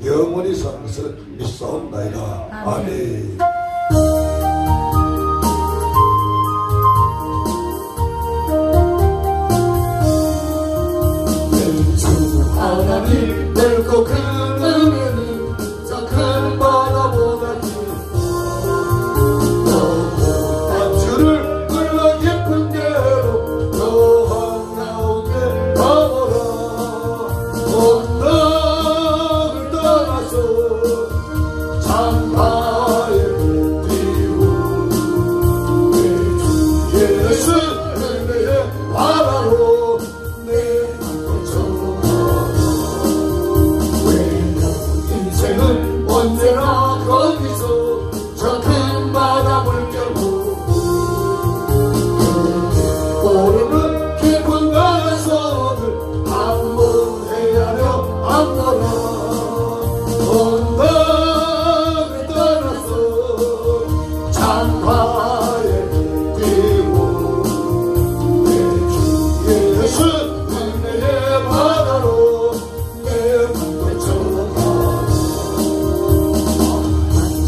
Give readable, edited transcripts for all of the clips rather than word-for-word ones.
영원히 사는 것을 믿사옵나이다. 아멘. 하나님 넓고 큰 은혜는 저 큰 바다보다 깊어 주를 불러 깊은 대로 저 한가운데 가보라 언덕을 떠나서 창가에 뛰고 내 주 예수 은혜의 바다로 내 인생은 언제나 거기서 저 큰 바다 물결로 오르는 깊은 가서를 한번 헤아려 안보라 언덕을 떠나서 창가에 뛰고 내 주 예수 은혜의 바다로 내 꿈을 져가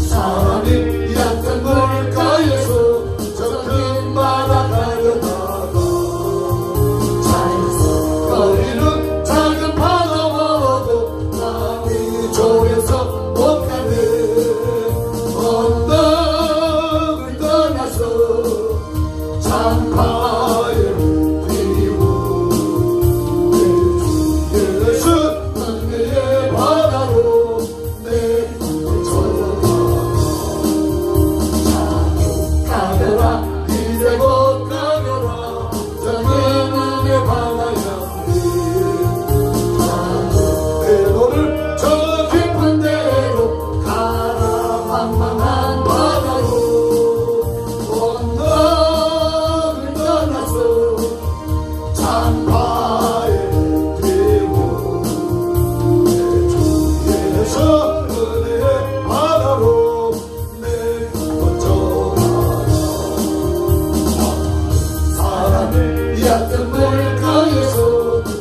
사람이 얕은 물가에서 저 큰 바다 가려다가 자연스거리는 작은 바다와도 마음이 졸여서 못 가네 언덕을 떠나서 창가에 뛰고 내 주 예수 은혜의 바다로 내 꿈을 져가 가거라 이제 곧 가거라 저 은혜의 바다야 내 너를 저 깊은 데로 가라茫茫한 바다로 언덕을 떠나서 창가에 뛰고 내 주 예수 은혜의 바다로 내 꿈을 져가 사람을 얕은 물가에서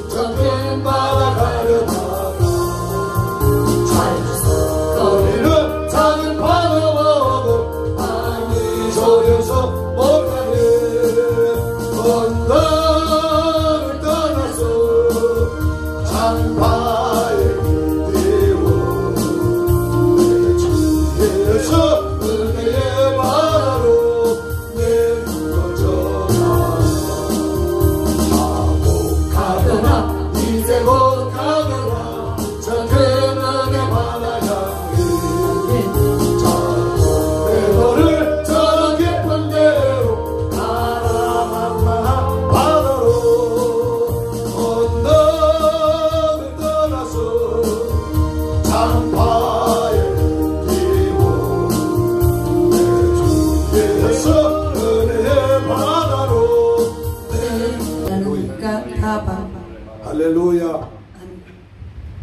저 큰 바다 가려다가 자연스거리는 작은 바다와도 마음이 졸여서 못 가네 언덕을 떠나서 창가에 뛰고 내 주 예수 은혜의 바다로 내 꿈을 져가 가거라 이제 곧 가거라 저 큰 은혜 바다 향해 내 너를 저 깊은 데로 가라茫茫한 바다로 언덕을 떠나서 창가에 뛰고 내 주 예수 은혜의 바다로 할렐루야.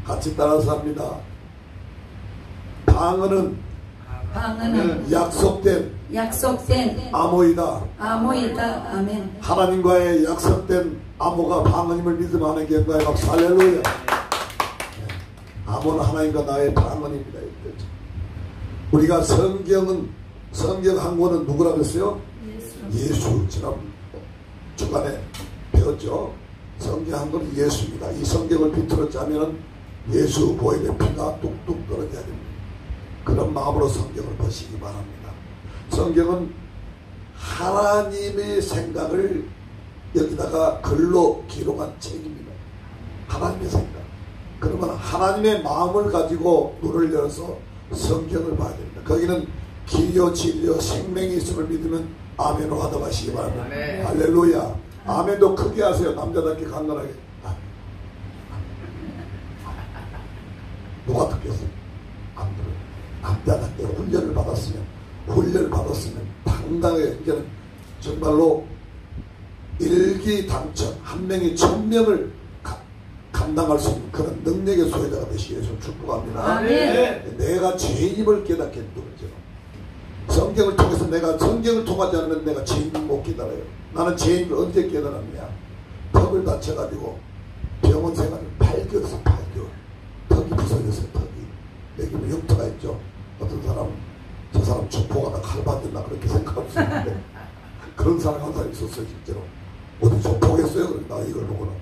같이 따라서 합니다. 방언은 약속된 암호이다. 아멘. 하나님과의 약속된 암호가 방언임을 믿음하는 경과의 박수. 할렐루야. 암호는 하나님과 나의 방언입니다. 우리가 성경 한 권은 누구라고 했어요? 예수. 지난 주간에 배웠죠. 성경 한 권은 예수입니다. 이 성경을 비틀어 짜면 예수 보혈의 피가 뚝뚝 떨어져야 됩니다. 그런 마음으로 성경을 보시기 바랍니다. 성경은 하나님의 생각을 여기다가 글로 기록한 책입니다. 하나님의 생각. 그러면 하나님의 마음을 가지고 눈을 열어서 성경을 봐야 됩니다. 거기는 길이요 진리요 생명이 있음을 믿으면 아멘으로 화답하시기 바랍니다. 아멘. 할렐루야. 아멘도 크게 하세요. 남자답게 강건하게. 누가 듣겠어요? 안 들어요. 남자답게 훈련을 받았으면 당당하게 이제는 정말로 일기당천 한 명이 1000명을 감당할 수 있는 그런 능력의 소유자가 되시기 위해서 축복합니다. 아멘. 내가 죄인임을 깨닫게 되죠. 성경을 통해서 내가 성경을 통하지 않으면 내가 죄인을 못 깨달아요. 나는 죄인을 언제 깨달았냐? 턱을 다쳐가지고 병원 생활을 8개월. 턱이 부서졌어요. 턱이. 조폭하다 칼 받았나 그렇게 생각할 수 있는데 그런 사람 한 사람 있었어요. 실제로 어디 조폭했어요. 그런다 이걸 보고는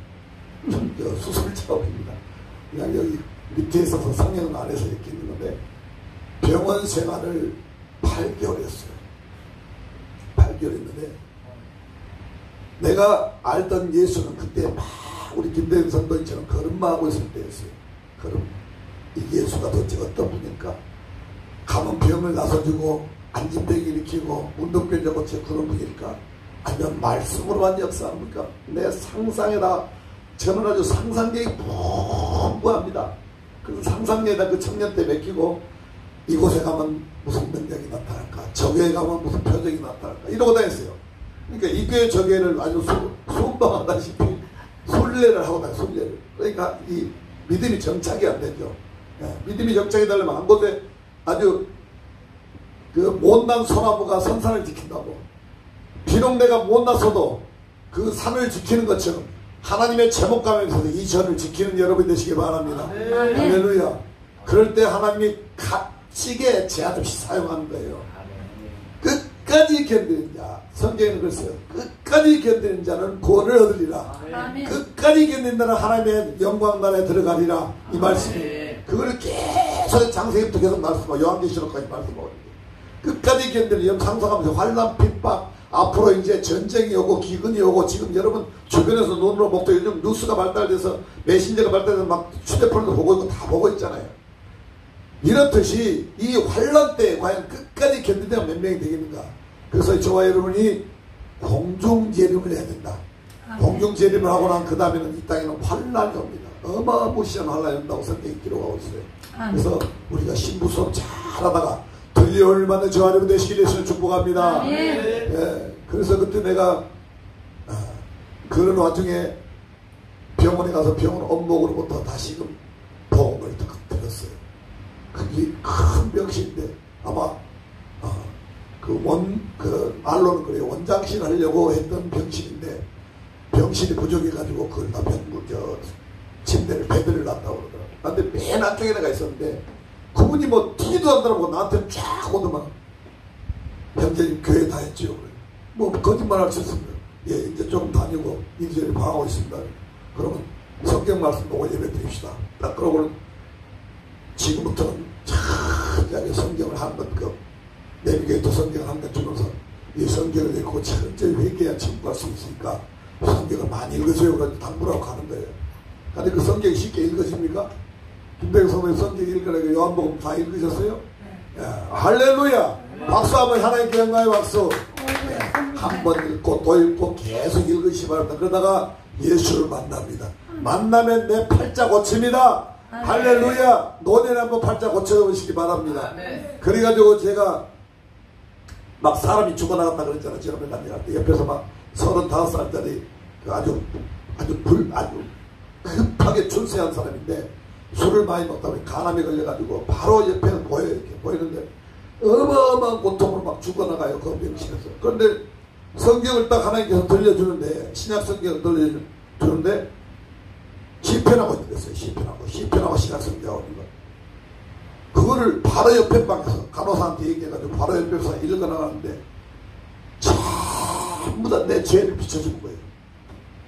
수술 작업입니다. 그냥 여기 밑에 있어서 성형 안에서 이렇게 있는 건데 병원 생활을 8개월 했어요. 8개월 했는데 내가 알던 예수는 그때 막 우리 김대영 선도님처럼 걸음마 하고 있을 때였어요. 걸음. 이 예수가 도대체 어떤 분입니까? 가면 병을 나서주고 안진병 일으키고 운동병 고쳐 그런 분일까? 아니면 말씀으로만 역사합니까? 내 상상에다 저는 아주 상상력이 풍부합니다. 그래서 상상력에다 그 청년 때 맡기고 이곳에 가면 무슨 능력이 나타날까? 저교에 가면 무슨 표적이 나타날까? 이러고 다녔어요. 그러니까 이 교회 저 교회를 아주 순방하다시피 순례를 하고 다녀요. 순례를. 그러니까 이 믿음이 정착이 안 되죠. 믿음이 정착이 되려면 한 곳에 아주 그 못난 소나무가 선산을 지킨다고. 비록 내가 못나서도 그 산을 지키는 것처럼 하나님의 제목감에서 이 전을 지키는 여러분 되시길 바랍니다. 할렐루야. 그럴 때 하나님이 값지게 제한 없이 사용하는 거예요. 끝까지 견디는 자, 성경에는 그랬어요. 끝까지 견디는 자는 구원을 얻으리라. 끝까지 견디는 자는 하나님의 영광 나라에 들어가리라. 이 말씀이 그걸 계속 장세기부터 계속 말씀하고 요한계시록까지 말씀하고 끝까지 견디는 상상하면서 환난 핍박 앞으로 이제 전쟁이 오고 기근이 오고 지금 여러분 주변에서 눈으로 먹고 요즘 뉴스가 발달돼서 메신저가 발달돼서 막 휴대폰도 보고 있고 다 보고 있잖아요. 이렇듯이 이 환난 때 과연 끝까지 견디면 몇 명이 되겠는가. 그래서 저와 여러분이 공중재림을 해야 된다. 공중재림을 하고 난 그 다음에는 이 땅에는 환난이 옵니다. 어마무시한 환난이 온다고 성경이 기록하고 있어요. 그래서 우리가 신부수업 잘하다가 들려올 만한 저와 여러분 되시길 예수를 축복합니다. 예, 그래서 그때 내가 그런 와중에 병원에 가서 병원 업목으로부터 다시금 복음을 들었어요. 그게 큰 병실인데 아마 말로는 그래요. 원장실 하려고 했던 병실인데 병실이 부족해가지고 그걸 다 침대를 베드를 놨다고 그러더라고요. 근데 맨 안쪽에 내가 있었는데 그분이 뭐 티도 안 들어보고 나한테 쫙 오더만 현재님 교회 다 했지요. 뭐 거짓말 할 수 있습니다. 예, 이제 조금 다니고 이리저리 봐하고 있습니다. 그러면 성경 말씀 보고 예배 드립시다. 딱 그러고는 지금부터는 철저하게 성경을 한번 내비게이터 성경을 한번 주면서 이 성경을 읽고 철저히 회개해야 침묵할 수 있으니까 성경을 많이 읽으세요. 그래서 당부라고 가는 거예요. 근데 그 성경이 쉽게 읽어집니까? 김대영 선생님 성경 읽으라고 요한복음 다 읽으셨어요? 네. 할렐루야! 박수 한번 하나님께 영광의 박수. 한 번 읽고 또 읽고 계속 읽으시 바랍니다. 그러다가 예수를 만납니다. 만나면 내 팔자 고칩니다. 할렐루야! 노년에 한번 팔자 고쳐보시기 바랍니다. 그래가지고 제가 막 사람이 죽어나갔다 그랬잖아요. 지난번에 남녀할 때 옆에서 막 35살짜리 아주 급하게 출세한 사람인데 술을 많이 먹다 보니 간암에 걸려가지고 바로 옆에는 보여요. 이렇게 보이는데 어마어마한 고통으로 막 죽어나가요. 그 병실에서. 그런데 성경을 딱 하나님께서 들려주는데 신약 성경을 들려주는데 시편하고 있었어요. 시편하고 신약 성경하고 있는 거. 그거를 바로 옆에 방에서 간호사한테 얘기해가지고 바로 옆에서 읽어나가는데 전부 다 내 죄를 비춰주는 거예요.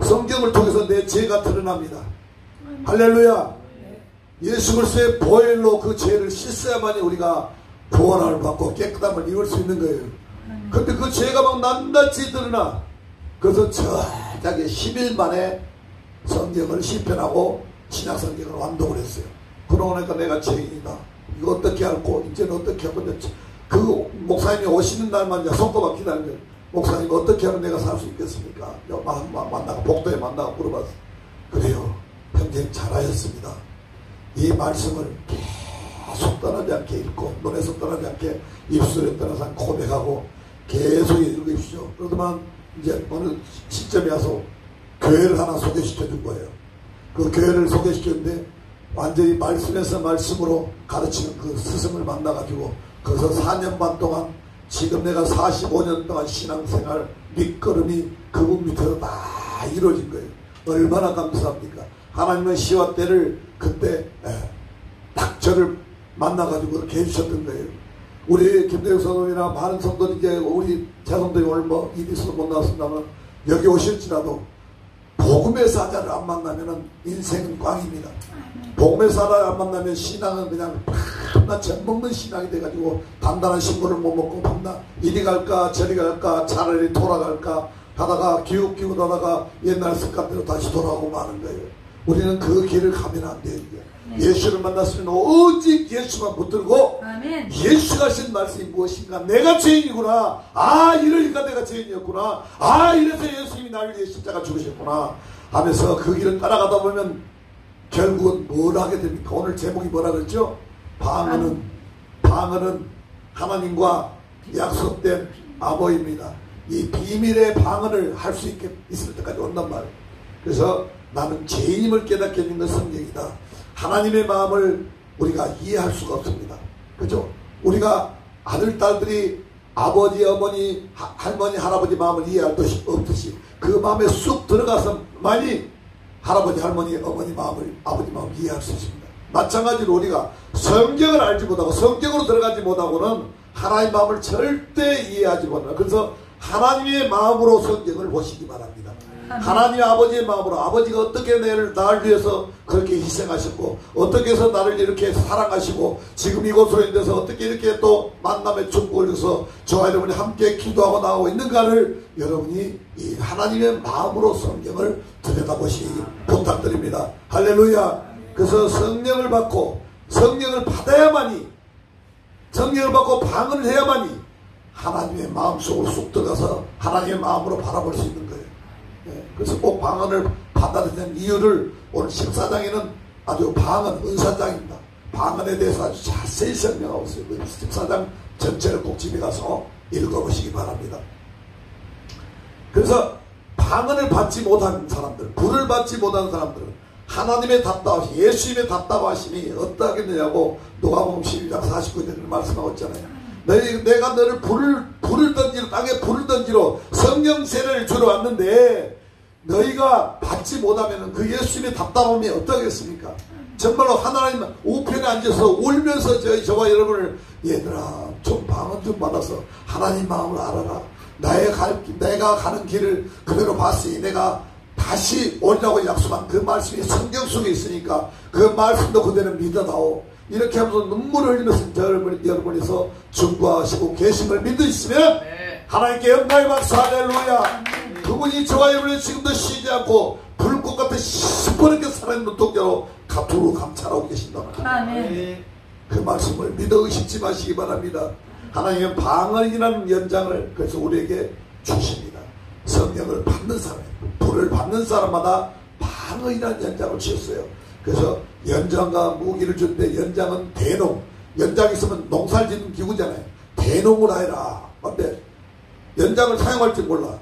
성경을 통해서 내 죄가 드러납니다. 할렐루야. 예수 그리스도의 보혈로 그 죄를 씻어야만이 우리가 구원을 받고 깨끗함을 입을 수 있는 거예요. 근데 그 죄가 막 낱낱이 드러나. 그래서 저하게 10일 만에 성경을 시편하고 신약 성경을 완독을 했어요. 그러고 나니까 내가 죄인이다. 이거 어떻게 할고 이제는 어떻게 하고 그 목사님이 오시는 날만 이제 손꼽아 기다리는 거예요. 목사님 어떻게 하면 내가 살 수 있겠습니까? 만나고 복도에 만나고 물어봤어. 그래요. 형님 잘하셨습니다. 이 말씀을 계속 떠나지 않게 읽고 눈에서 떠나지 않게 입술에 떠나서 고백하고 계속 읽으십시오. 그러더만 이제 어느 시점에 와서 교회를 하나 소개시켜 준 거예요. 그 교회를 소개시켰는데 완전히 말씀에서 말씀으로 가르치는 그 스승을 만나가지고 거기서 4년 반 동안 지금 내가 45년 동안 신앙생활 밑거름이 그분 밑에서 다 이루어진 거예요. 얼마나 감사합니까? 하나님은 시와 때를 그때 딱 저를 만나가지고 그렇게 해주셨던 거예요. 우리 김대혁 성도님이나 많은 성도들, 이제 우리 제성도님 오늘 뭐 일이 있어서 못 나왔습니다만 여기 오실지라도 복음의 사자를 안 만나면은 인생은 꽝입니다. 복음의 사자를 안 만나면 신앙은 그냥 밤낮 젖먹는 신앙이 돼가지고 단단한 신물을 못 먹고 밤낮 이리 갈까 저리 갈까 차라리 돌아갈까 하다가 기웃기웃하다가 옛날 습관대로 다시 돌아오고 마는 거예요. 우리는 그 길을 가면 안 돼요. 예수를 만났으면 오직 예수만 붙들고 아멘. 예수가 하신 말씀이 무엇인가, 내가 죄인이구나, 아 이러니까 내가 죄인이었구나, 아 이래서 예수님이 나를 위해 십자가 죽으셨구나 하면서 그 길을 따라가다 보면 결국은 뭘 하게 됩니까? 오늘 제목이 뭐라 그랬죠? 방언은 하나님과 약속된 암호입니다. 이 비밀의 방언을 할 수 있을 때까지 온단 말이에요. 그래서 나는 죄인임을 깨닫게 해준 건 성령이다. 하나님의 마음을 우리가 이해할 수가 없습니다. 그죠? 우리가 아들, 딸들이 아버지, 어머니, 할머니, 할아버지 마음을 이해할 듯이 없듯이 그 마음에 쑥 들어가서 많이 할아버지, 할머니, 어머니 마음을, 아버지 마음을 이해할 수 있습니다. 마찬가지로 우리가 성경을 알지 못하고 성경으로 들어가지 못하고는 하나님의 마음을 절대 이해하지 못합니다. 그래서 하나님의 마음으로 성경을 보시기 바랍니다. 하나님 아버지의 마음으로, 아버지가 어떻게 나를 위해서 그렇게 희생하셨고 어떻게 해서 나를 이렇게 사랑하시고 지금 이곳으로 인해서 어떻게 이렇게 또 만남의 축복을 줘서 저와 여러분이 함께 기도하고 나오고 있는가를 여러분이 이 하나님의 마음으로 성경을 들여다보시기 부탁드립니다. 할렐루야. 그래서 성령을 받고 성령을 받아야만이, 성령을 받고 방언을 해야만이 하나님의 마음속으로 쑥 들어가서 하나님의 마음으로 바라볼 수 있는 거예요. 그래서 꼭 방언을 받아들이는 이유를 오늘 14장에는 아주 방언 은사장입니다. 방언에 대해서 아주 자세히 설명하고 있어요. 14장 전체를 꼭 집에 가서 읽어보시기 바랍니다. 그래서 방언을 받지 못한 사람들, 불을 받지 못한 사람들은 하나님의 답답하심, 예수님의 답답하심이 어떠하겠느냐고 누가복음 12장 49절을 말씀하고 있잖아요. 내가 너를 불을 던지러, 땅에 불을 던지러 성령 세례를 주러 왔는데 너희가 받지 못하면 그 예수님의 답답함이 어떠겠습니까? 정말로 하나님 우편에 앉아서 울면서 저와 여러분을, 얘들아 좀 방언 좀 받아서 하나님 마음을 알아라. 내가 가는 길을 그대로 봤으니 내가 다시 오리라고 약속한 그 말씀이 성경 속에 있으니까 그 말씀도 그대로 믿어다오. 이렇게 하면서 눈물을 흘리면서 여러분에서 증거하시고 계심을 믿으시면 하나님께 영광의 박수. 할렐루야. 그분이 저와 여러분을 지금도 쉬지 않고 불꽃 같은 시퍼렇게 살아있는 눈동자로 두루 감찰하고 계신다. 그 말씀을 믿어 의심치 마시기 바랍니다. 하나님은 방언이라는 연장을 그래서 우리에게 주십니다. 성령을 받는 사람, 불을 받는 사람마다 방언이라는 연장을 주셨어요. 그래서 연장과 무기를 주는데 연장은 대농, 연장이 있으면 농사를 짓는 기구잖아요. 대농을 해라. 근데 연장을 사용할 줄 몰라.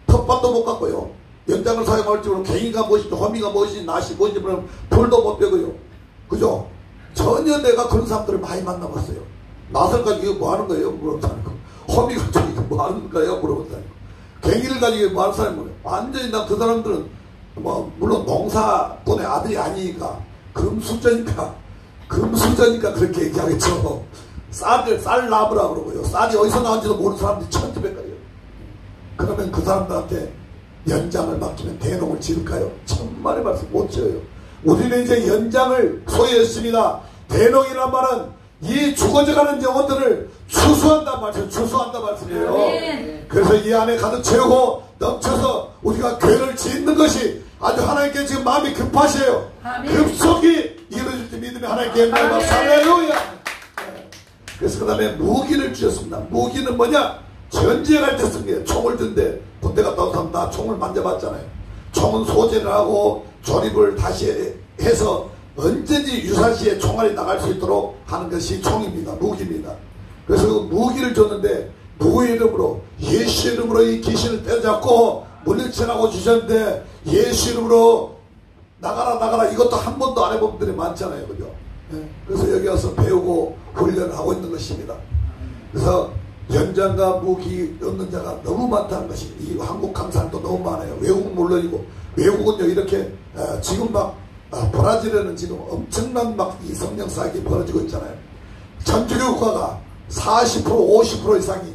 텃밭도 못 갖고요. 연장을 사용할 줄 모르고 갱이가 무엇인지 호미가 무엇인지 낫이 무엇인지 모르면 불도 못 빼고요. 그죠? 전혀 내가 그런 사람들을 많이 만나봤어요. 낫을 가지고 이거 뭐 하는 거예요? 물어보다니까. 호미 가지고 이거 뭐 하는 거예요? 물어보다니까. 갱이를 가지고 뭐 하는 사람이 뭐예요? 완전히 나 그 사람들은 뭐 물론 농사꾼의 아들이 아니니까 금수저니까 그렇게 얘기하겠죠. 쌀 나무라 그러고요. 쌀이 어디서 나온지도 모르는 사람들이 천지백가요. 그러면 그 사람들한테 연장을 맡기면 대농을 지을까요? 천만의 말씀 못 지어요. 우리는 이제 연장을 소유했습니다. 대농이란 말은 이 죽어져가는 영혼들을 추수한단 말씀이에요. 그래서 이 안에 가득 채우고 넘쳐서 우리가 교회를 짓는 것이 아주 하나님께 지금 마음이 급하셔요. 급속히 이루어질 때 믿으면 하나님께 영광을 받습니다. 할렐루야. 그래서 그 다음에 무기를 주셨습니다. 무기는 뭐냐? 전쟁 할 때 쓴 게 총을 든데 군대 갔다 온 사람 다 총을 만져봤잖아요. 총은 소재를 하고 조립을 다시 해서 언제든지 유사시에 총알이 나갈 수 있도록 하는 것이 총입니다. 무기입니다. 그래서 그 무기를 줬는데 누구의 이름으로? 예수 이름으로 이 귀신을 때려잡고 물리치라고 주셨는데 예수 이름으로 나가라 이것도 한 번도 안 해본 분들이 많잖아요. 그죠? 그래서 여기 와서 배우고 훈련을 하고 있는 것입니다. 그래서 연장과 무기 얻는 자가 너무 많다는 것이 이 한국 강사도 너무 많아요. 외국은 물론이고 외국은요 이렇게 지금 막 브라질에는 지금 엄청난 막 이 성령 사역이 벌어지고 있잖아요. 천주교 국가가 40% 50% 이상이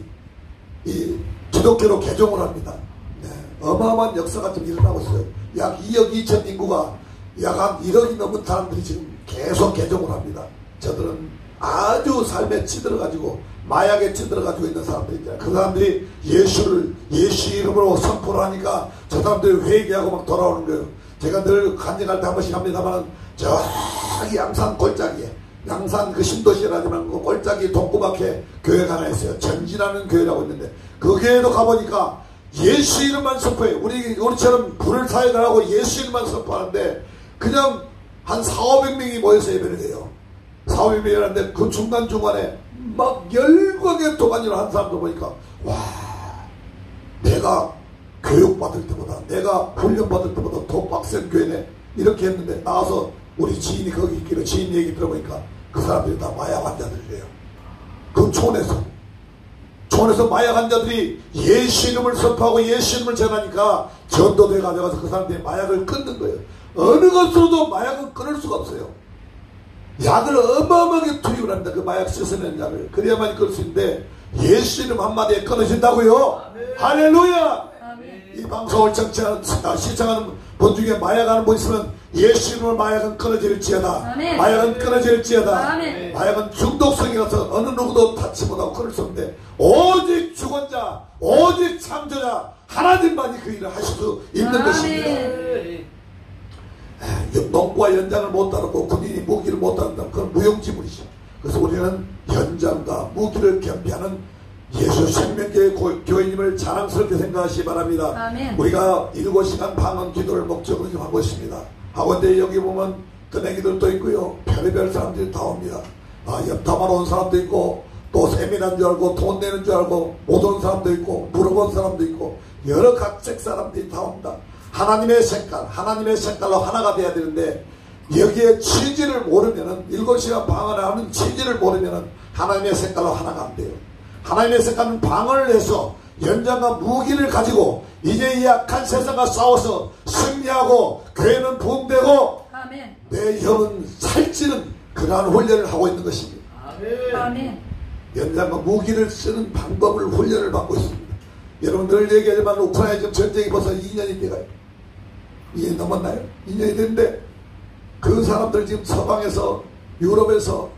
이 기독교로 개종을 합니다. 네, 어마어마한 역사가 좀 일어나고 있어요. 약 2억 2천 인구가 약 한 1억이 넘은 사람들이 지금 계속 개종을 합니다. 저들은 아주 삶에 치들어가지고 마약에 치들어가지고 있는 사람들 있잖아요. 그 사람들이 예수 이름으로 선포를 하니까 저 사람들이 회개하고 막 돌아오는 거예요. 제가 늘 간증할 때 한 번씩 합니다만 저기 양산 골짜기에 양산 그 신도시라지만 그 골짜기 동구박에 교회가 하나 있어요. 전진하는 교회라고 있는데 그 교회도 가보니까 예수 이름만 선포해요. 우리처럼 불을 사역을 하고 예수 이름만 선포하는데 그냥 한 4,500명이 모여서 예배를 해요. 4,500명이 하는데 그 중간중간에 막 열광의 도가니를 한 사람도 보니까 와, 내가 교육받을 때보다 내가 훈련받을 때보다 더 빡센 교회네 이렇게 했는데 나와서 우리 지인이 거기 있기로 지인 얘기 들어보니까 그 사람들이 다 마약 환자들이래요. 그 촌에서 마약 환자들이 예수 이름을 선포하고 예수 이름을 전하니까 전도대에 가져가서 그 사람들이 마약을 끊는 거예요. 어느 것으로도 마약은 끊을 수가 없어요. 약을 어마어마하게 투입을 합니다. 그 마약 씻어내는 약을. 그래야만 끊을 수 있는데 예수 이름 한마디에 끊어진다고요. 할렐루야. 이 방송을 시청하는 분 중에 마약하는 분 있으면 예수 이름으로 마약은 끊어질지어다. 마약은 끊어질지어다. 마약은 중독성이라서 어느 누구도 닿지 못하고 끊을 수 없는데 오직 주권자 오직 창조자 하나님만이 그 일을 하실 수 있는 것입니다. 농부와 연장을 못 다루고 군인이 무기를 못 다룬다면 그건 무용지물이죠. 그래서 우리는 연장과 무기를 겸비하는 예수 생명교회 교회님을 자랑스럽게 생각하시기 바랍니다. 아멘. 우리가 7시간 방언 기도를 목적으로 좀 하고 있습니다. 하건대 여기 보면 뜨내기들도 있고요. 별의별 사람들이 다 옵니다. 연탐하러 온 사람도 있고 또 세미나인 줄 알고 돈 내는 줄 알고 못 온 사람도 있고 물어본 사람도 있고 여러 각색 사람들이 다 옵니다. 하나님의 색깔로 하나가 돼야 되는데 여기에 취지를 모르면은 7시간 방언을 하는 취지를 모르면은 하나님의 색깔로 하나가 안 돼요. 하나님의 색깔은 방언을 해서 연장과 무기를 가지고 이제 이 약한 세상과 싸워서 승리하고 교회는 부흥되고 아멘. 내 영은 살찌는 그러한 훈련을 하고 있는 것입니다. 아멘. 연장과 무기를 쓰는 방법을 훈련을 받고 있습니다. 여러분 늘 얘기하지만 우크라이나 지금 전쟁이 벌써 2년이 돼가요. 2년이 넘었나요? 2년이 됐는데 그 사람들 지금 서방에서 유럽에서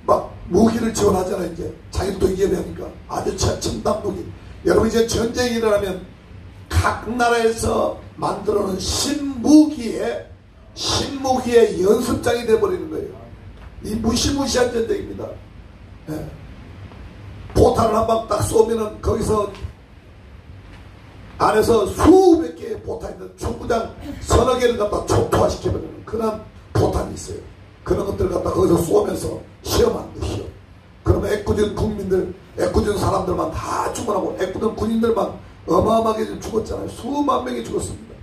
막 무기를 지원하잖아요. 이제 자기들도 이겨내니까 아주 첨단 무기. 여러분 이제 전쟁이 일어나면 각 나라에서 만들어놓은 신무기의 연습장이 돼버리는 거예요. 이 무시무시한 전쟁입니다. 네. 포탄을 한 방 딱 쏘면은 거기서 안에서 수백 개의 포탄이 있는 충구장 서너 개를 갖다 초토화시켜버리는 그런 포탄이 있어요. 그런 것들을 갖다 거기서 쏘면서 시험하는 거 시험. 그러면 애꿎은 국민들, 애꿎은 사람들만 다 죽어나고 애꿎은 군인들만 어마어마하게 좀 죽었잖아요. 수만 명이 죽었습니다.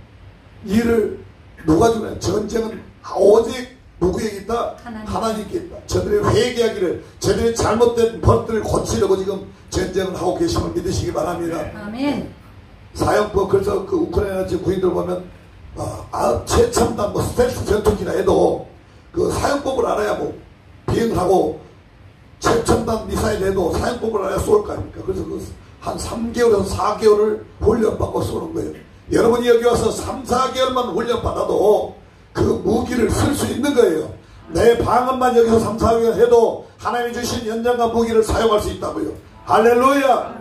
이를 누가 주냐? 전쟁은 오직 누구에게 있다? 하나님께 있다. 저들의 회개하기를, 저들의 잘못된 벌들을 고치려고 지금 전쟁을 하고 계심을 믿으시기 바랍니다. 아멘. 사형법, 그래서 그 우크라이나 지금 구인들 보면 최첨단 스텔스 전투기나 해도 그 사형법을 알아야 뭐 비행을 하고 최첨단 미사일 해도 사형법을 알아야 쏠 거 아닙니까? 그래서 그 한 3개월에서 4개월을 훈련받고 쏘는 거예요. 여러분이 여기 와서 3, 4개월만 훈련받아도 그 무기를 쓸 수 있는 거예요. 내 방언만 여기서 3, 4개월 해도 하나님이 주신 연장과 무기를 사용할 수 있다고요. 할렐루야.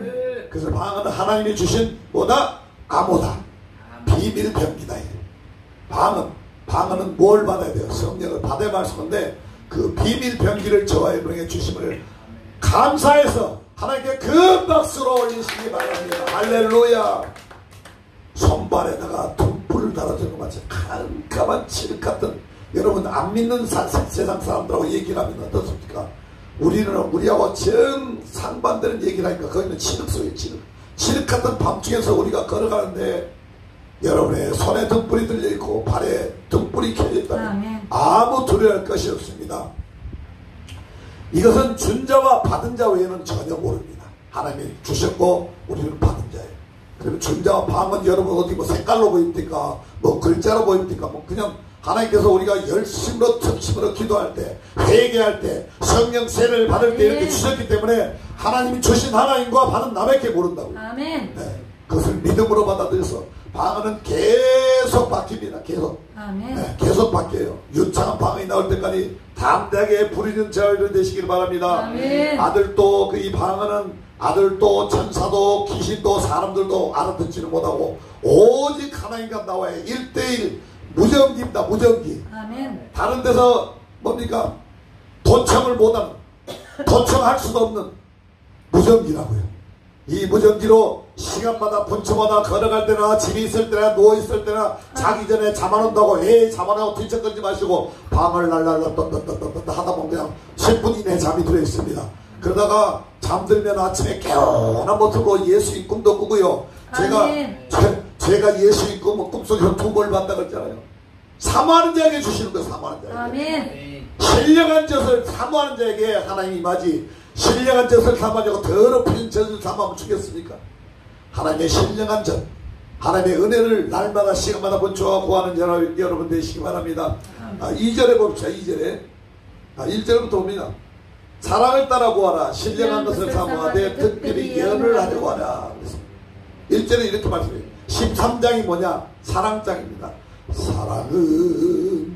그래서 방언은 하나님이 주신 뭐다? 암호다. 비밀병기다. 방언은 뭘 받아야 돼요? 성령을 받아야 말씀인데 그 비밀병기를 저와 여러분에게 주심을 감사해서 하나님께 큰 박수로 올리시기 바랍니다. 할렐루야. 손발에다가 등불을 달아주는 것 마치 깜깜한 칠흑 같은, 여러분 안 믿는 세상 사람들하고 얘기를 하면 어떻습니까? 우리하고 정상반되는 얘기를 하니까 거기는 칠흑 속에 칠흑 같은 밤중에서 우리가 걸어가는데 여러분의 손에 등불이 들려있고 발에 등불이 켜져있다면 아무 두려워할 것이 없습니다. 이것은 준 자와 받은 자 외에는 전혀 모릅니다. 하나님이 주셨고 우리는 받은 자예요. 그러면 준 자와 방언 여러분 어디 뭐 색깔로 보입니까? 뭐 글자로 보입니까? 뭐 그냥 하나님께서 우리가 열심으로 특심으로 기도할 때, 회개할 때, 성령 세례를 받을 때 이렇게 주셨기 때문에 하나님이 주신 하나님과 받은 나밖에 모른다고. 아멘. 네, 그것을 믿음으로 받아들여서 방언은 계속 바뀝니다. 계속. 아멘. 네, 계속 바뀌어요. 유창한 방언이 나올 때까지 담대하게 부리는 저희들 되시길 바랍니다. 아멘. 아들도 그 이 방언은 아들도 천사도 귀신도 사람들도 알아듣지는 못하고 오직 하나님과 나와의 1대1 무전기입니다. 무전기. 아멘. 다른 데서 뭡니까? 도청을 못하는, 도청할 수도 없는 무전기라고요. 이 무전기로 시간마다 분초마다 걸어갈 때나 집에 있을 때나 누워있을 때나 자기 전에 잠 안 온다고 잠 안 오고 뒤척거리지 마시고 방을 날랄라 떴떴떴떴 하다 보면 그냥 10분 이내에 잠이 들어있습니다. 그러다가 잠들면 아침에 개운한 모습으로 예수의 꿈도 꾸고요. 제가 예수의 꿈은 꿈속에서 두 번 봤다 그랬잖아요. 사모하는 자에게 주시는 거예요. 사모하는 자에게. 아멘. 신령한 젖을 사모하는 자에게 하나님이 임하지, 신령한 젖을 사모하고 더럽힌 젖을 사모하면 죽겠습니까? 하나님의 신령한 젖, 하나님의 은혜를 날마다 시간마다 본초와 구하는 여러분 되시기 바랍니다. 2절에 봅시다. 2절에 1절부터 봅니다. 사랑을 따라 구하라. 신령한 것을 사모하되 특별히 예언을 하려고 하라. 1절에 이렇게 말씀해요. 13장이 뭐냐? 사랑장입니다. 사랑은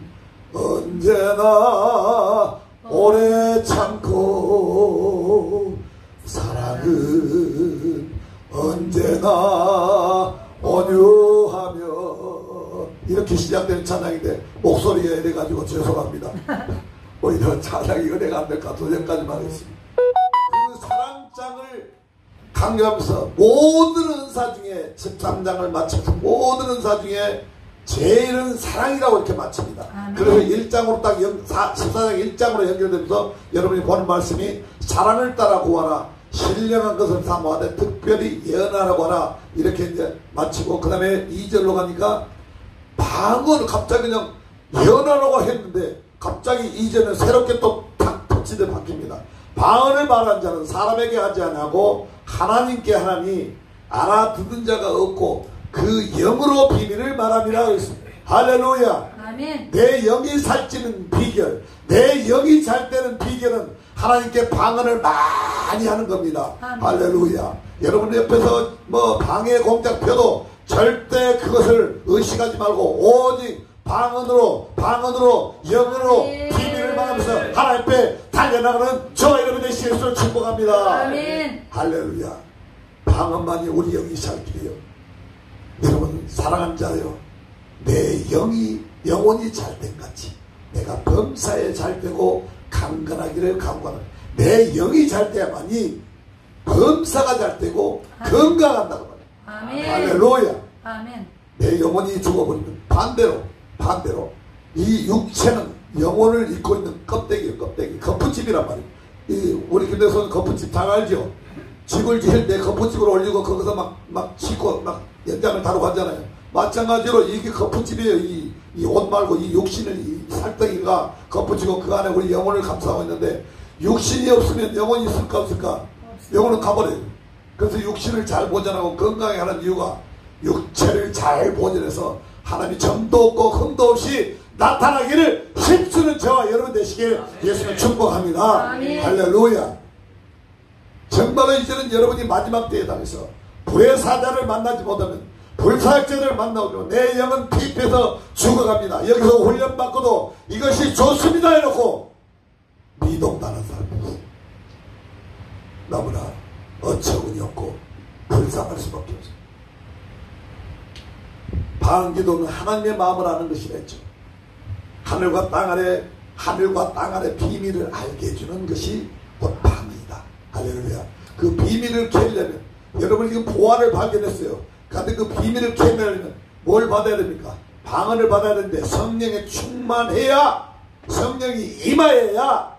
언제나 오래 참고, 사랑은 언제나 온유하며, 이렇게 시작되는 찬양인데 목소리가 이래가지고 죄송합니다. 오히려 찬양이 은혜가 안 될까 도전까지만 하겠습니다. 그 사랑장을 강요하면서 모든 은사 중에 13장을 마쳐서 모든 은사 중에 제일은 사랑이라고 이렇게 마칩니다. 아멘. 그래서 1장으로 딱 14장 1장으로 연결되면서 여러분이 보는 말씀이 사랑을 따라 구하라, 신령한 것을 사모하되 특별히 예언하라고 하라, 이렇게 이제 마치고 그 다음에 2절로 가니까 방언을 갑자기 그냥 예언하라고 했는데 갑자기 2절은 새롭게 또 탁 터치돼 바뀝니다. 방언을 말한 자는 사람에게 하지 아니하고 하나님께 하나니 알아듣는 자가 없고 그 영으로 비밀을 말함이라 했습니다. 할렐루야. 아멘. 내 영이 살찌는 비결, 내 영이 잘 되는 비결은 하나님께 방언을 많이 하는 겁니다. 아멘. 할렐루야. 여러분 옆에서 뭐 방해 공작 펴도 절대 그것을 의식하지 말고 오직 방언으로 영으로 비밀을 말하면서 하나님 앞에 달려나가는 저와 여러분 되시길 예수를 축복합니다. 아멘. 할렐루야. 방언만이 우리 영이 살 길이요. 여러분 사랑하는 자요, 내 영혼이 잘된 같이 내가 범사에 잘되고 강건하기를 강구하는, 내 영이 잘 돼야만이 범사가 잘되고 건강한다고 말해요. 아멘. 할렐루야. 아멘. 내 영혼이 죽어버리면 반대로 이 육체는 영혼을 잇고 있는 껍데기예요. 껍데기, 거푸집이란 말이에요. 우리 김대선 거푸집 잘 알죠? 집을 지을 때 거푸집을 올리고 거기서 막 짓고 막 연장을 다루고 하잖아요. 마찬가지로 이게 거푸집이에요. 이 옷 말고 이 육신을, 이 살덩이가 거푸지고 그 안에 우리 영혼을 감싸고 있는데, 육신이 없으면 영혼이 있을까 없을까? 영혼은 가버려요. 그래서 육신을 잘 보존하고 건강하게 하는 이유가 육체를 잘 보존해서 하나님이 점도 없고 흠도 없이 나타나기를 힘쓰는 저와 여러분 되시길 예수님 축복합니다. 아멘. 할렐루야. 정말로 이제는 여러분이 마지막 때에 당해서 불의 사자를 만나지 못하면 불사역자를 만나오죠. 내 영은 피폐해서 죽어갑니다. 여기서 훈련받고도 이것이 좋습니다 해놓고 미동당하는 사람이 있어요. 너무나 어처구니 없고 불쌍할 수밖에 없어요. 방언기도는 하나님의 마음을 아는 것이라 했죠. 하늘과 땅 아래 비밀을 알게 해주는 것이 곧 방언이다. 할렐루야. 그 비밀을 캐려면 여러분이 지금 보화를 발견했어요. 그런데 그 비밀을 캐려면 뭘 받아야 됩니까? 방언을 받아야 되는데 성령에 충만해야, 성령이 임하여야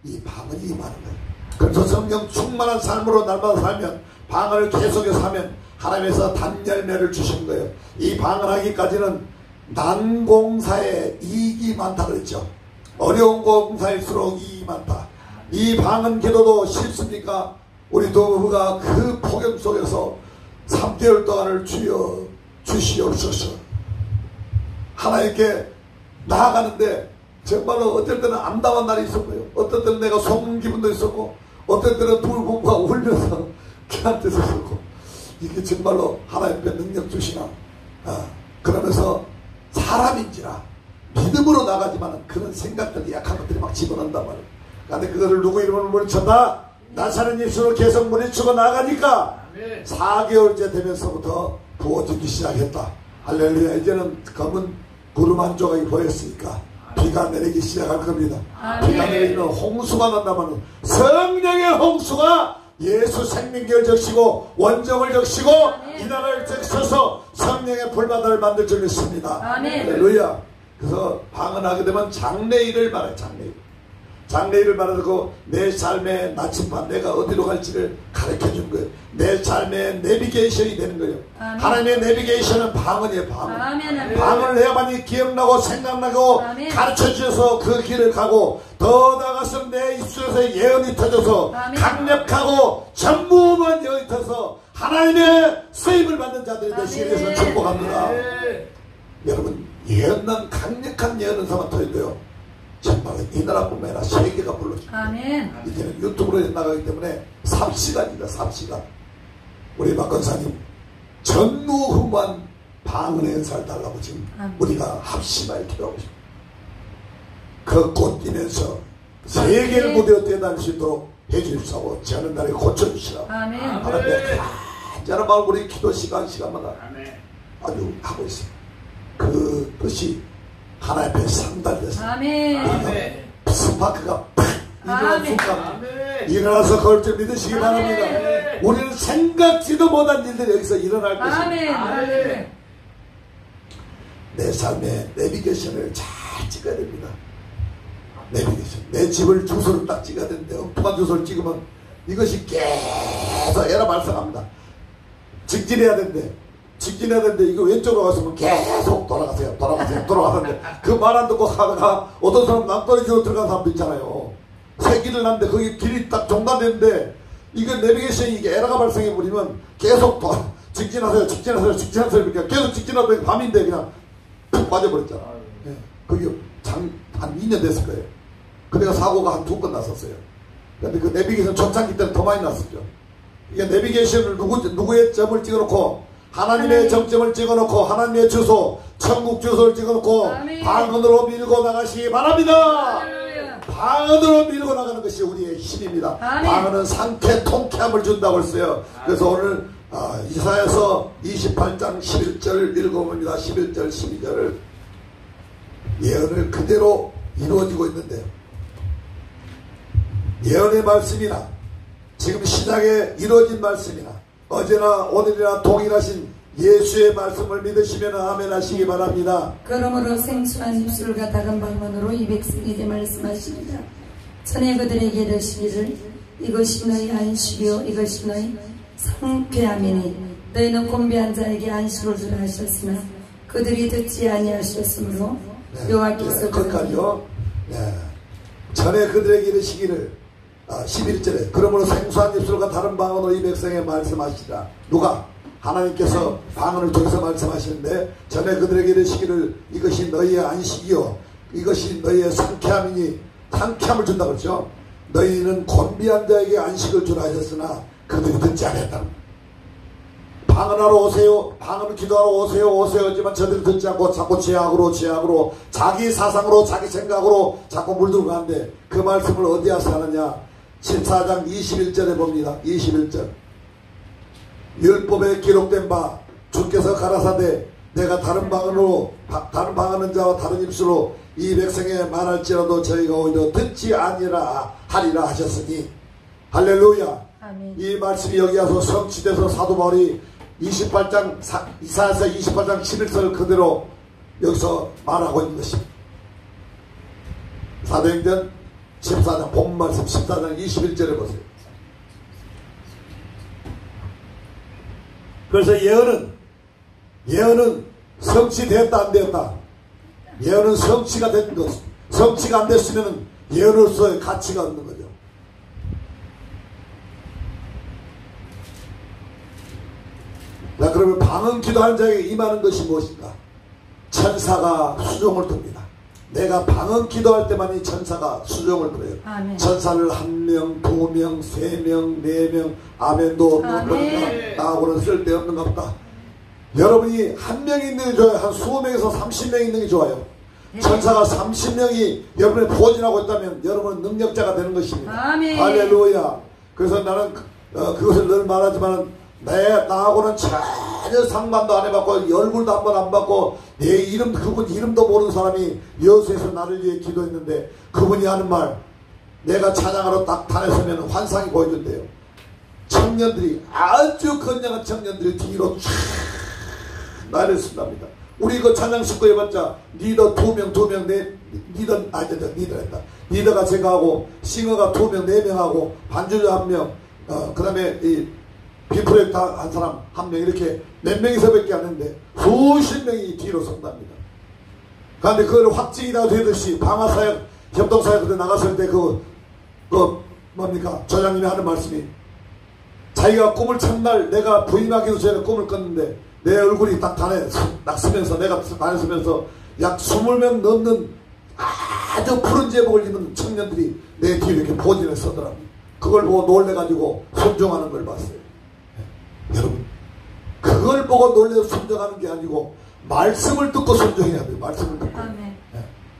이 방언이 임하는 거예요. 그래서 성령 충만한 삶으로 날마다 살면, 방언을 계속해서 하면 하나님께서 단열매를 주신 거예요. 이 방언하기까지는 난공사에 이익이 많다 그랬죠. 어려운 공사일수록 이익이 많다. 이 방언 기도도 쉽습니까? 우리 도부가 그 폭염 속에서 3개월 동안을 주여 주시옵소서. 하나님께 나아가는데 정말로 어떨 때는 암담한 날이 있었고요. 어떨 때는 내가 속는 기분도 있었고, 어떨 때는 둘 부부가 울면서 걔한테 있었고, 이게 정말로 하나님의 능력 주시나. 그러면서 사람인지라 믿음으로 나가지만 그런 생각들이 약한 것들이 막 집어넣는단 말이에요. 그런데 그거를 누구 이름으로 물리쳤다? 나사렛 예수로 계속 물리치고 나가니까 4개월째 되면서부터 부어지기 시작했다. 할렐루야. 이제는 검은 구름 한 조각이 보였으니까 비가 내리기 시작할 겁니다. 비가 내리면 홍수가 난다면 성령의 홍수가 예수 생명결 적시고 원정을 적시고 이 나라를 적셔서 성령의 불바다를 만들 줄 믿습니다. 할렐루야. 그래서 방언하게 되면 장래일을 말해요. 장래일을 말하고 내 삶의 나침반 내가 어디로 갈지를 가르쳐준 거예요. 내 삶의 내비게이션이 되는 거예요. 하나님의 내비게이션은 방언이에요. 방언을 해야만이 기억나고 생각나고 가르쳐주셔서 그 길을 가고 더 나아가서 내 입술에서 예언이 터져서 강력하고 전무후무한 예언이 터져서 하나님의 쓰임을 받는 자들이 되시기 위해서 축복합니다. 여러분 예언난 강력한 예언은 사만 터져요. 정말 이 나라뿐만 아니라 세계가 불러줍니다. 이제는 유튜브로 나가기 때문에 삽시간이다. 삽시간. 우리 박 권사님 전무후무한 방언의 은사를 달라고 지금 우리가 합심하여 기도하고 있습니다. 그 꽃 뛰면서 세계를 무대에 뛰어다닐 수 있도록 해주십사고 저는 날에 고쳐주시라. 하나님의 간절한 마음으로 우리 기도 시간마다 아주 하고 있습니다. 그 뜻이 하나님 앞에 상달돼서 스파크가 팍 일어난 순간 일어나서 그럴 줄 믿으시기 바랍니다. 우리는 생각지도 못한 일들이 여기서 일어날 것입니다. 내 삶의 내비게이션을 잘 찍어야 됩니다. 내비게이션. 내 집을 주소를 딱 찍어야 되는데 엉뚱한 주소를 찍으면 이것이 계속 에러 발생합니다. 직진해야 되는데 이거 왼쪽으로 갔으면 계속 돌아가세요. 그 말 안 듣고 가다가 어떤 사람 낭떠러지로 들어간 사람도 있잖아요. 새 길을 났는데 거기 길이 딱 종단됐는데 이거 내비게이션이 이게 에러가 발생해버리면 계속 직진하세요. 그러니까 계속 직진하다가 밤인데 그냥 푹 빠져버렸잖아. 그게 한 2년 됐을 거예요. 그래가 사고가 한 2건 났었어요. 근데 그 내비게이션 초창기 때는 더 많이 났었죠. 이게 내비게이션을 누구의 점을 찍어놓고 하나님의 정점을 찍어놓고 하나님의 주소 천국 주소를 찍어놓고 방언으로 밀고 나가시기 바랍니다. 방언으로 밀고 나가는 것이 우리의 힘입니다. 방언은 상쾌 통쾌함을 준다고 했어요. 그래서 오늘 이사야서 28장 11절 읽어봅니다. 11절 12절을 예언을 그대로 이루어지고 있는데요. 예언의 말씀이나 지금 시작에 이루어진 말씀이나 어제나 오늘이나 동일하신 예수의 말씀을 믿으시면 아멘 하시기 바랍니다. 그러므로 생수한 입술과 작은 방언으로 이 백성에게 말씀하십니다. 전에 그들에게 이르시기를 이것이 너희 안식이요 이것이 너희 상쾌함이니 너희는 곤비한 자에게 안식을 주라 하셨으나 그들이 듣지 아니하셨으므로 여호와께서 거기까지요. 전에 그들에게 이르시기를 11절에 그러므로 생수한 입술과 다른 방언으로 이 백성에 말씀하시라. 누가? 하나님께서 방언을 통해서 말씀하시는데 전에 그들에게 이르시기를 이것이 너희의 안식이요 이것이 너희의 상쾌함이니 상쾌함을 준다 그랬죠. 너희는 곤비한 자에게 안식을 주라 하셨으나 그들이 듣지 않았다. 방언하러 오세요. 방언을 기도하러 오세요 하지만 저들이 듣지 않고 자꾸 죄악으로 자기 사상으로 자기 생각으로 자꾸 물들고 가는데 그 말씀을 어디 와서 하느냐. 14장 21절에 봅니다. 21절 율법에 기록된 바 주께서 가라사대 내가 다른 방언하는 자와 다른 입술로 이 백성에 말할지라도 저희가 오히려 듣지 아니라 하리라 하셨으니 할렐루야. 아멘. 이 말씀이 여기 와서 성취돼서 사도 바울이 28장 이사야서 28장 11절을 그대로 여기서 말하고 있는 것입니다. 사도행전 14장 본 말씀 14장 21절에 보세요. 그래서 예언은 성취되었다 안 되었다. 예언은 성취가 된 것. 성취가 안 됐으면 예언으로서의 가치가 없는 거죠. 자, 그러면 방언 기도하는 자에게 임하는 것이 무엇인가? 천사가 수종을 듭니다. 내가 방언 기도할 때만이 천사가 수종을 부려요. 아멘. 천사를 1명, 2명, 3명, 4명, 아멘도 없는 거니까 나하고는 쓸데없는 것 없다. 여러분이 한 명 있는 게 좋아요? 한 20명에서 30명 있는 게 좋아요? 네. 천사가 30명이 여러분을 보존하고 있다면 여러분은 능력자가 되는 것입니다. 아멘. 할렐루야. 그래서 나는 그것을 늘 말하지만 나하고는 전혀 상관도 안 해봤고 얼굴도 한 번 안 봤고 내 이름 그분 이름도 모르는 사람이 여수에서 나를 위해 기도했는데 그분이 하는 말 내가 찬양하러 딱 단에 서면 환상이 보여준대요. 청년들이 아주 건장한 청년들이 뒤로 쫙 나를 쓴답니다. 우리 그 찬양 식구 해봤자 리더 2명 리더 했다. 리더가 제가 하고 싱어가 2명 4명 하고 반주자 1명 그 다음에 이 비프로젝트 한 사람 1명 이렇게 몇 명이서밖에 안 했는데 수십 명이 뒤로 선답니다. 그런데 그걸 확증이라 되듯이 방화사역 협동사역 그때 나갔을 때 뭡니까 저장님이 하는 말씀이 자기가 꿈을 첫날 내가 부임하기도 전에 꿈을 꿨는데 내 얼굴이 딱 단에 쓰면서 내가 단에 서면서 약 20명 넘는 아주 푸른 제복을 입은 청년들이 내 뒤에 이렇게 포진을 서더랍니다. 그걸 보고 놀래가지고 순종하는 걸 봤어요. 여러분 그걸 보고 놀래서 순종하는 게 아니고 말씀을 듣고 순종해야 돼요. 말씀을 듣고. 아멘.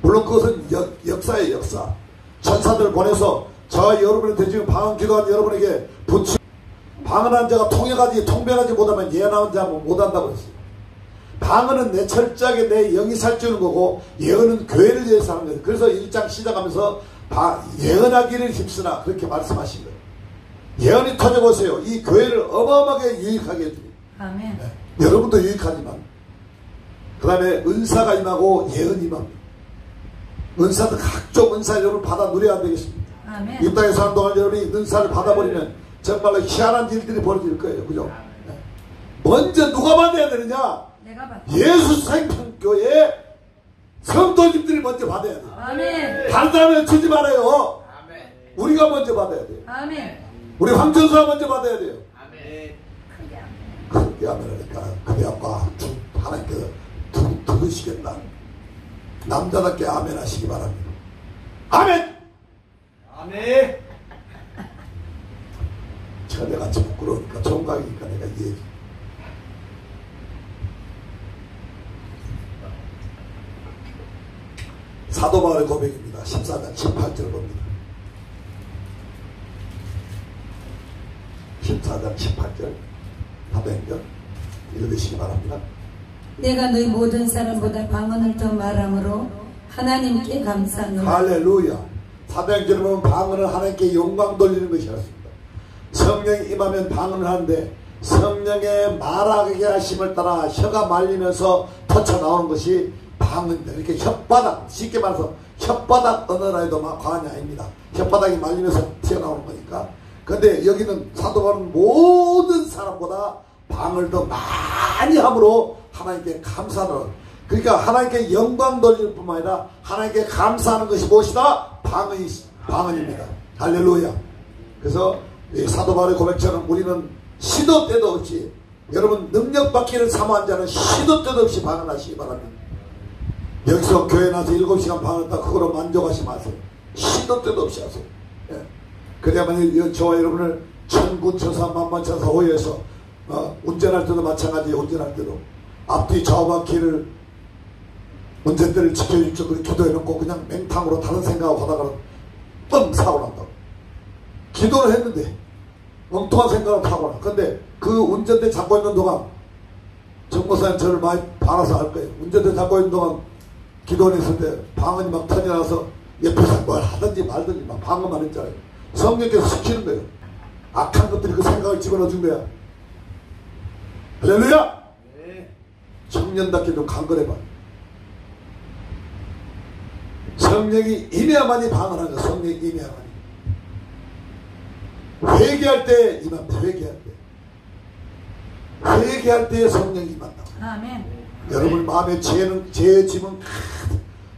물론 그것은 역사예요. 역사. 천사들을 보내서 저와 여러분한테 지금 방언 기도한 여러분에게 방언한 자가 통변하지 못하면 예언한 자는 못한다고 했어요. 방언은 내 철저하게 내 영이 살찌우는 거고 예언은 교회를 위해서 하는 거예요. 그래서 1장 시작하면서 예언하기를 힘쓰나 그렇게 말씀하신 거예요. 예언이 터져보세요. 이 교회를 어마어마하게 유익하게 해줍니다. 아멘. 네. 여러분도 유익하지만 그 다음에 은사가 임하고 예언이 임합니다. 은사도 각종 은사 여러분 받아 누려야 되겠습니다. 아멘. 이 땅에 사는 동안 여러분이 은사를 받아버리면 정말로 희한한 일들이 벌어질 거예요. 그죠? 네. 먼저 누가 받아야 되느냐? 내가 받아. 예수 생명교회 성도님들이 먼저 받아야 돼요. 아멘. 다른 사람은 주지 말아요. 아멘. 우리가 먼저 받아야 돼요. 아멘. 우리 황천수가 먼저 받아야 돼요. 아멘. 그렇게 하면니까 그래야 하나님께서 들으시겠다. 남자답게 아멘 하시기 바랍니다. 아멘. 아멘. 처녀같이 부끄러우니까 총각이니까 내가 이해해. 사도 바울의 고백입니다. 14장 18절 봅니다. 14장 18절 사도행전 읽으시기 바랍니다. 내가 너희 모든 사람보다 방언을 더 말함으로 하나님께 감사하노라. 할렐루야. 사도행전에 보면 방언을 하나님께 영광 돌리는 것이 었습니다. 성령이 임하면 방언을 하는데 성령의 말하게 하심을 따라 혀가 말리면서 터쳐나오는 것이 방언입니다. 이렇게 혓바닥, 쉽게 말해서 혓바닥 언어라 해도 막 과언이 아닙니다. 혓바닥이 말리면서 튀어나오는 거니까. 근데 여기는 사도 바울은 모든 사람보다 방언을 더 많이 함으로 하나님께 감사를, 그러니까 하나님께 영광 돌릴 뿐만 아니라 하나님께 감사하는 것이 무엇이다? 방언입니다. 할렐루야. 그래서 이 사도 바울의 고백처럼 우리는 시도 때도 없이, 여러분 능력받기를 사모한 자는 시도 때도 없이 방언하시기 바랍니다. 여기서 교회 나서 7시간 방언했다 그거로 만족하지 마세요. 시도 때도 없이 하세요. 예. 그래야만 저와 여러분을 천군 천사 만만천사 호위해서 운전할 때도 마찬가지예요. 운전할 때도 앞뒤 좌우바퀴를 운전대를 지켜주십시오 그렇게 기도해놓고 그냥 맹탕으로 다른 생각하고 하다가 뻥 사고 난다고. 기도를 했는데 엉뚱한 생각을 하고 나. 근데 그 운전대 잡고 있는 동안 정보사님 저를 많이 바라서 할 거예요. 운전대 잡고 있는 동안 기도를 했을 때 방언이 막 터져나서 옆에서 뭘 하든지 말든지 막 방언만 했잖아요. 성령께서 시키는 거예요. 악한 것들이 그 생각을 집어넣어 준 거야. 할렐루야. 네. 청년답게 좀 강건해봐. 성령이 임해야만이 방언하는 거야. 성령이 임해야만이. 회개할 때 임합니다. 회개할 때 성령이 임한다. 아멘. 여러분 마음에 죄의 짐은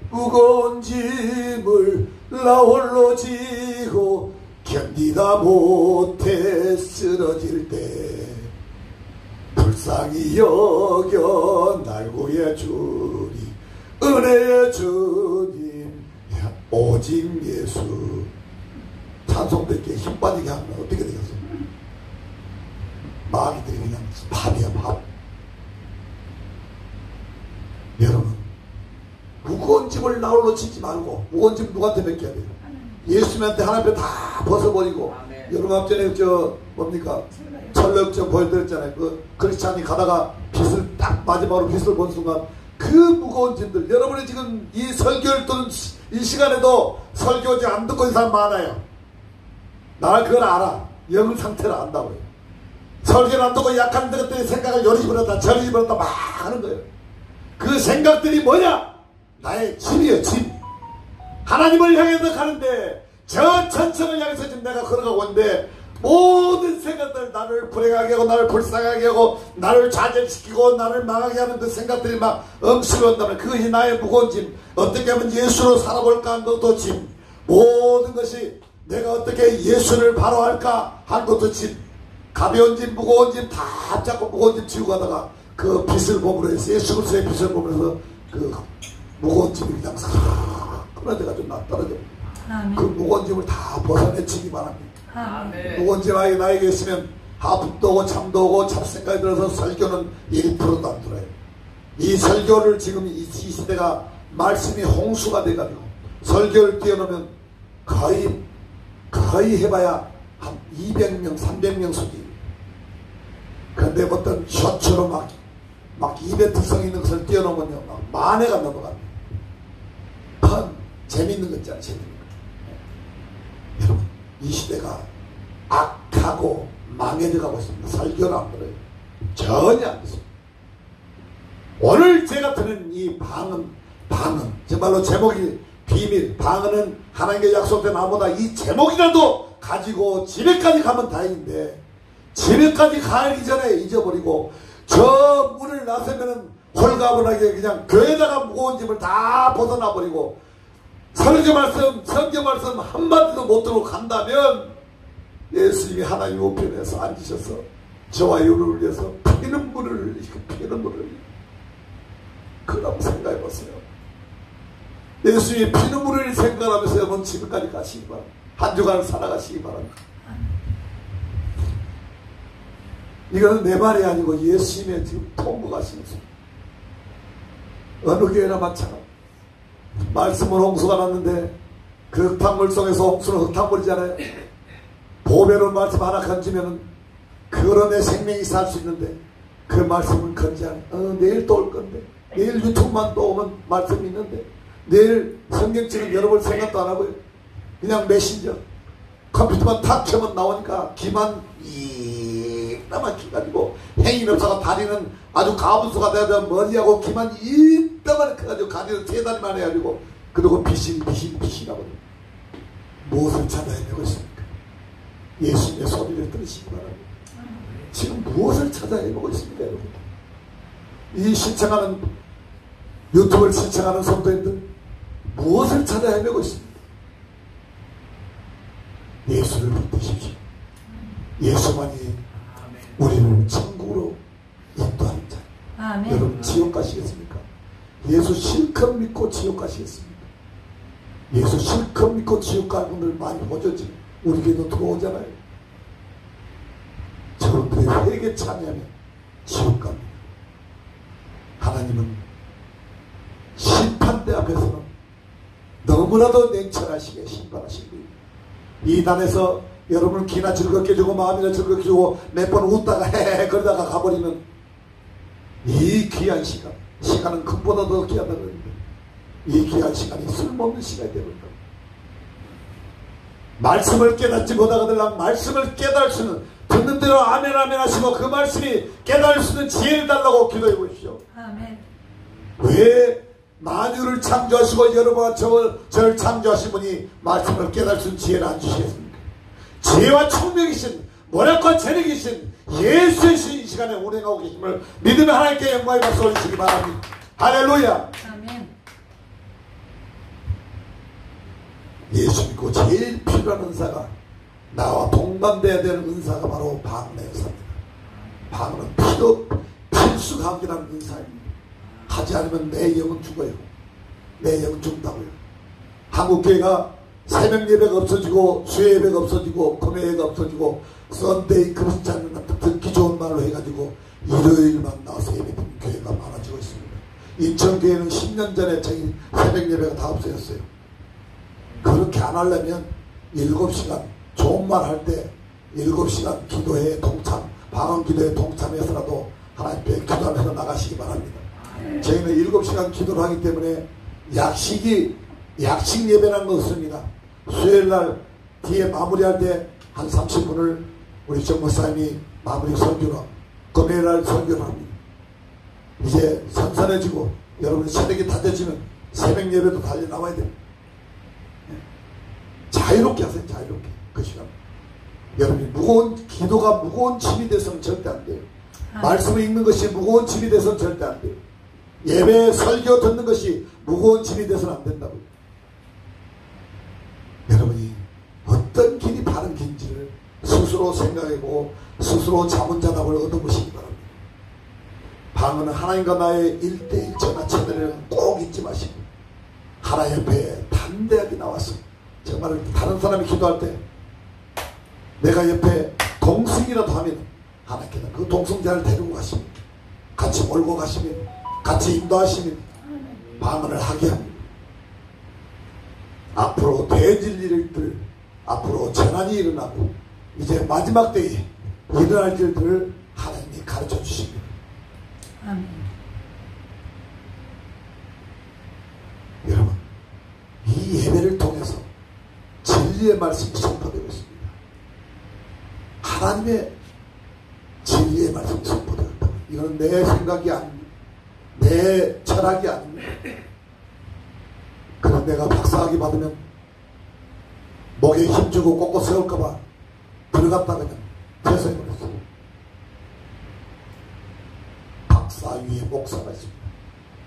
무거운 짐을 나 홀로 지고 견디다 못해 쓰러질 때 불쌍히 여겨 날 구해주리 은혜의 주님 오직 예수. 찬송들께 힘 빠지게 하면 어떻게 되겠어요? 마귀들이 그냥 밥이야 밥. 여러분 무거운 짐을 나홀로 치지 말고, 무거운 짐 누구한테 맡겨야 돼요? 예수님한테 하나님 다 벗어버리고. 여러분 앞전에 뭡니까? 철력점 보여드렸잖아요. 그 크리스찬이 가다가 빛을 딱 마지막으로 빛을 본 순간 그 무거운 짐들, 여러분이 지금 이 설교를 듣는 이 시간에도 설교지 안 듣고 있는 사람 많아요. 나 그걸 알아. 영 상태를 안다고요. 설교를 안 듣고 약한 것들이 생각을 요리 집어넣었다 저리 집어넣었다 막 하는 거예요. 그 생각들이 뭐냐? 나의 짐이에요. 짐. 하나님을 향해서 가는데 저 천천을 향해서 지금 내가 걸어가고 있는데 모든 생각들, 나를 불행하게 하고 나를 불쌍하게 하고 나를 좌절시키고 나를 망하게 하는 그 생각들이 막 엄습을 한다면 그것이 나의 무거운 짐. 어떻게 하면 예수로 살아볼까 하는 것도 짐. 모든 것이 내가 어떻게 예수를 바로 할까 하는 것도 짐. 가벼운 짐 무거운 짐 다 잡고 무거운 짐 지고 가다가 그 빛을 보므로 해서 예수 그리스도의 빛을 보면서 그 무거운 짐이 그냥 싹 끊어져가지고 나 떨어져. 그 무거운 짐을 다 벗어내치기 바랍니다. 무거운 짐 나에게 있으면 하품도 오고 잠도 오고 잡생각이 들어서 설교는 1%도 안 들어요. 이 설교를 지금 이 시대가 말씀이 홍수가 돼가지고 설교를 띄워놓으면 거의 해봐야 한 200명 300명 수준. 그런데 어떤 쇼츠로 막 이벤트성 있는 것을 띄워놓으면요 막 만회가 넘어갑니다. 재밌는 거 있잖아요. 재밌는 거. 여러분 이 시대가 악하고 망해져가고 있습니다. 설교는 안 들어요. 전혀 안 듣습니다. 오늘 제가 드는 이 방언 정말로 제목이 비밀. 방언은 하나님께 약속된 아무나 이 제목이라도 가지고 집에까지 가면 다행인데 집에까지 가기 전에 잊어버리고 저 문을 나서면은 홀가분하게 그냥 교회에다가 무거운 짐을 다 벗어나버리고 설교 말씀, 성경 말씀 한마디도 못 들고 간다면 예수님이 하나님 우편에서 앉으셔서 저와 여러분을 위해서 피눈물을 흘리시고 피눈물을 흘리고 그라고 생각해보세요. 예수님이 피눈물을 생각하면서 여러분 집에까지 가시기 바랍니다. 한 주간을 살아가시기 바랍니다. 이거는 내 말이 아니고 예수님의 지금 통보하시는 소리. 어느 교회나 마찬가지. 말씀은 홍수가 났는데 그 흙탕물 속에서 홍수는 흙탕물이잖아요. 보배로 말씀 하나 건지면은 그거로 내 생명이 살 수 있는데 그 말씀은 건지 않아요. 내일 또 올 건데 내일 유튜브만 또 오면 말씀이 있는데 내일 성경책은 여러분 생각도 안 하고요. 그냥 메신저 컴퓨터만 탁 켜면 나오니까 귀만 이따만 키가지고 행인업사가 다리는 아주 가분수가 돼야 머리하고 귀만 이따만 커가지고 가지는 세 다리만 해가지고 그리고 비신하거든요. 무엇을 찾아 헤매고 있습니까? 예수님의 소리를 들으시기 바랍니다. 지금 무엇을 찾아 헤매고 있습니까 여러분? 이 신청하는 유튜브를 신청하는 성도님들 무엇을 찾아 헤매고 있습니까? 예수를 붙드십시오. 예수만이 우리를 천국으로 인도하는 자. 아멘. 여러분 지옥 가시겠습니까? 예수 실컷 믿고 지옥 가시겠습니까? 예수 실컷 믿고 지옥 가는 분들 많이 보죠. 지금 우리 교회도 들어오잖아요. 저분들이 회개 참여하면 지옥 갑니다. 하나님은 심판대 앞에서는 너무나도 냉철하시게 심판하신 거예요. 이 단에서 여러분을 기나 즐겁게 주고 마음이나 즐겁게 주고 몇 번 웃다가 헤헤 그러다가 가버리면 이 귀한 시간은 금보다 더 귀하다고 그러는데 이 귀한 시간이 쓸모없는 시간이 되버린다. 말씀을 깨닫지 못하거든 말씀을 깨달을 수 있는 듣는 대로 아멘 아멘 하시고 그 말씀이 깨달을 수 있는 지혜를 달라고 기도해 보십시오. 아멘. 왜 만유를 창조하시고 여러분과 저를 창조하신 분이 말씀을 깨달을 수 있는 지혜를 안 주시겠습니까? 지혜와 총명이신 모략과 재능이신 예수의 이 시간에 운행하고 계심을 믿으며 하나님께 영광의 박수 올리시기 바랍니다. 할렐루야. 아멘. 예수 믿고 제일 필요한 은사가 나와 동반돼야 되는 은사가 바로 방언의 은사입니다. 방언은 필수 감기라는 은사입니다. 하지 않으면 내 영은 죽어요. 내 영 죽는다고요. 한국교회가 새벽 예배가 없어지고 수요 예배가 없어지고 금요 예배가 없어지고 썬데이 크리스찬 같은 듣기 좋은 말로 해가지고 일요일만 나와서 예배드리는 교회가 많아지고 있습니다. 인천교회는 10년 전에 저기 새벽 예배가 다 없어졌어요. 그렇게 안 하려면 7시간 좋은 말 할 때 7시간 기도회에 동참, 방언 기도회에 동참해서라도 하나님께 기도하면서 나가시기 바랍니다. 저희는 7시간 기도를 하기 때문에 약식 예배라는 거 없습니다. 수요일날 뒤에 마무리할 때 한 30분을 우리 정 목사님이 마무리 설교로 금요일날 설교를 합니다. 이제 선선해지고 여러분 새벽이 다져지면 새벽 예배도 달려 나와야 됩니다. 자유롭게 하세요. 자유롭게 그 시간. 여러분이 기도가 무거운 짐이 돼서는 절대 안 돼요. 말씀을 읽는 것이 무거운 짐이 돼서는 절대 안 돼요. 예배 설교 듣는 것이 무거운 짐이 돼서는 안 된다고요. 여러분이 어떤 길이 바른 길인지를 스스로 생각하고 스스로 자문자답을 얻어보시기 바랍니다. 방언은 하나님과 나의 1대1 전화 채널을 꼭 잊지 마시고 하나님 옆에 담대하게 나와서 정말 다른 사람이 기도할 때 내가 옆에 동승이라도 하면 하나님께서 그 동승자를 데리고 가시면 같이 몰고 가시면 같이 인도하시면 방언을 하게 합니다. 앞으로 대질 일들, 앞으로 재난이 일어나고 이제 마지막 때에 일어날 일들을 하나님이 가르쳐 주십니다. 아멘. 여러분, 이 예배를 통해서 진리의 말씀이 선포되고 있습니다. 하나님의 진리의 말씀이 선포되고 있다. 이거는 내 생각이 아닙니다. 내 철학이 아닙니다. 그럼 내가 박사학위 받으면 목에 힘주고 꽂고 세울까봐 들어갔다 그냥 퇴소해버렸어요. 박사 위에 목사가 있습니다.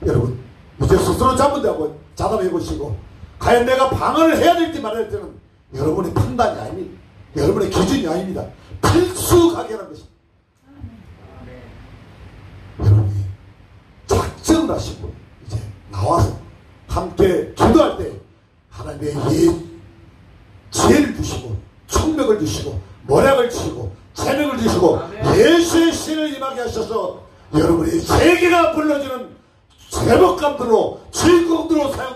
여러분 이제 스스로 자담해 보시고 과연 내가 방언을 해야 될지 말아야 될 때는 여러분의 판단이 아닙니다. 여러분의 기준이 아닙니다. 필수하게 하는 것입니다. 여러분이 작정을 하시고 이제 나와서 함께 기도할 때 하나님의 지혜를 주시고 총명을 주시고 모략을 주시고 재능을 주시고 예수의 신을 임하게 하셔서 여러분이 세계가 불러주는 제목감들로 즐거움으로 사용